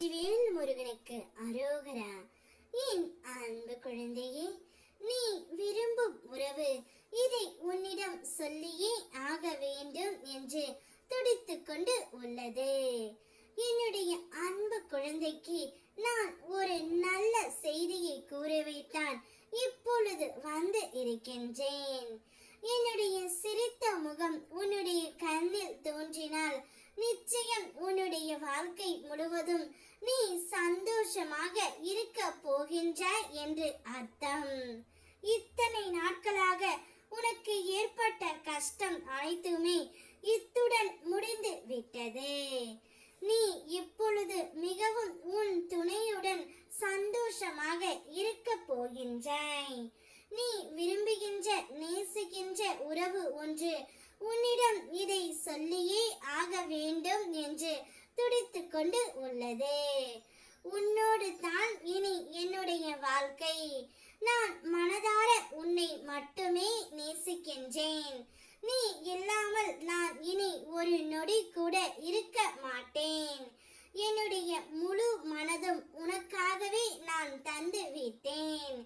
வேல் முருகனுக்கு அரோகரா. என் அன்பு குழந்தையே, நீ விரும்பும் உறவு இதை உன்னிடம் சொல்லியே ஆக வேண்டும் என்று துடித்துக் கொண்டு உள்ளது. என்னுடைய அன்பு குழந்தைக்கு நான் ஒரு நல்ல செய்தியை கூறவைத்தான் இப்பொழுது வந்து இருக்கின்றேன். என்னுடைய சிரித்த முகம் உன்னுடைய கண்ணில் தோன்றினால் நிச்சயம் உன்னுடைய வாழ்க்கை முழுவதும் நீ சந்தோஷமாக இருக்க போகின்றாய் என்று அர்த்தம். இத்தனை நாட்களாக உனக்கு ஏற்பட்ட கஷ்டம் அனைத்துமே இத்துடன் முடிந்து விட்டது. நீ இப்பொழுது மிகவும் உன் துணையுடன் சந்தோஷமாக இருக்க போகின்றாய். நீ விரும்புகின்ற நேசிக்கின்ற உறவு ஒன்று உன்னிடம் இதை சொல்லியே ஆக வேண்டும் என்று துடித்துக் கொண்டு உள்ளது. உன்னோடு தான் இனி என்னுடைய வாழ்க்கை. நான் மனதார உன்னை மட்டுமே நேசிக்கின்றேன். நீ இல்லாமல் நான் இனி ஒரு நொடி கூட இருக்க மாட்டேன். என்னுடைய முழு மனதும் உனக்காகவே நான் தந்து விட்டேன்.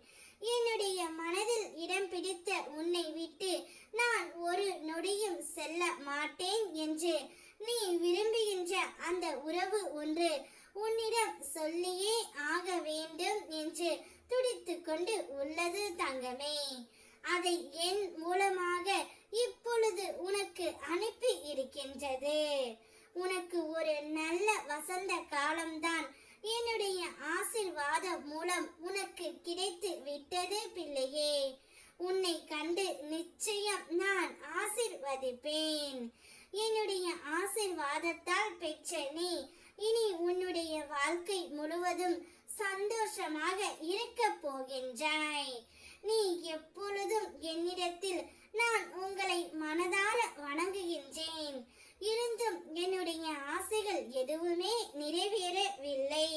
என்னுடைய மனதில் இடம் பிடித்த உன்னை விட்டு நான் ஒரு நொடியும் செல்ல மாட்டேன் என்று நீ விரும்புகின்ற அந்த உறவு ஒன்று உன்னிடம் சொல்லியே ஆக வேண்டும் என்று துடித்துக் கொண்டு உள்ளது தங்கமே. அதை என் மூலமாக இப்பொழுது உனக்கு அனுப்பி இருக்கின்றது. உனக்கு ஒரு நல்ல வசந்த காலம்தான் என்னுடைய ஆசீர்வாதம் மூலம் உனக்கு கிடைத்து விட்டது பிள்ளையே. உன்னை கண்டு நிச்சயம் நான் ஆசீர்வதிப்பேன். என்னுடைய ஆசீர்வாதத்தால் பெற்ற நீ இனி உன்னுடைய வாழ்க்கை முழுவதும் சந்தோஷமாக இருக்க போகின்றாய். நீ எப்பொழுதும் என்னிடத்தில் நான் உங்களை மனதார வணங்குகின்றேன். இருந்தும் என்னுடைய ஆசைகள் எதுவுமே நிறைவேறவில்லை.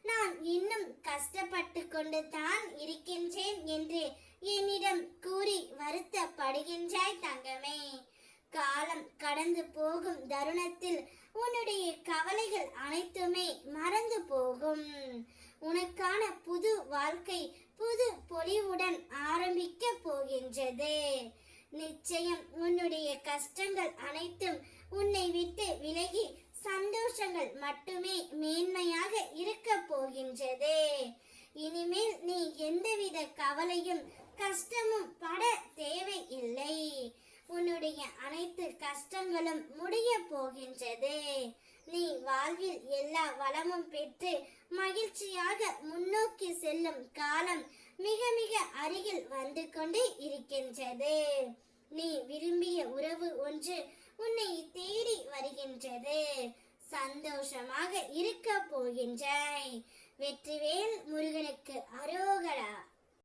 நான் இன்னும் கஷ்டப்பட்டு கொண்டு தான் இருக்கின்றேன் என்று என்னிடம் கூறி வருத்தப்படுகின்றாய் தங்கமே. காலம் கடந்து போகும் தருணத்தில் உன்னுடைய கவலைகள் அனைத்துமே மறந்து போகும். உனக்கான புது வாழ்க்கை புது பொலிவுடன் ஆரம்பிக்க போகின்றது. நிச்சயம் உன்னுடைய கஷ்டங்கள் அனைத்தும் உன்னை விட்டு விலகி சந்தோஷங்கள் மட்டுமே மேன்மையாக இருக்க போகின்றது. இனிமேல் நீ எந்தவித கவலையும் கஷ்டமும் பட தேவையில்லை. உன்னுடைய அனைத்து கஷ்டங்களும் முடிய போகின்றது. நீ வாழ்வில் எல்லா வளமும் பெற்று மகிழ்ச்சியாக முன்னோக்கி செல்லும் காலம் மிக மிக அருகில் வந்து கொண்டு இருக்கின்றது. நீ விரும்பிய உறவு ஒன்று உன்னை தேடி வருகின்றது. சந்தோஷமாக இருக்க போகின்றாய். வெற்றிவேல் முருகனுக்கு அரோகரா.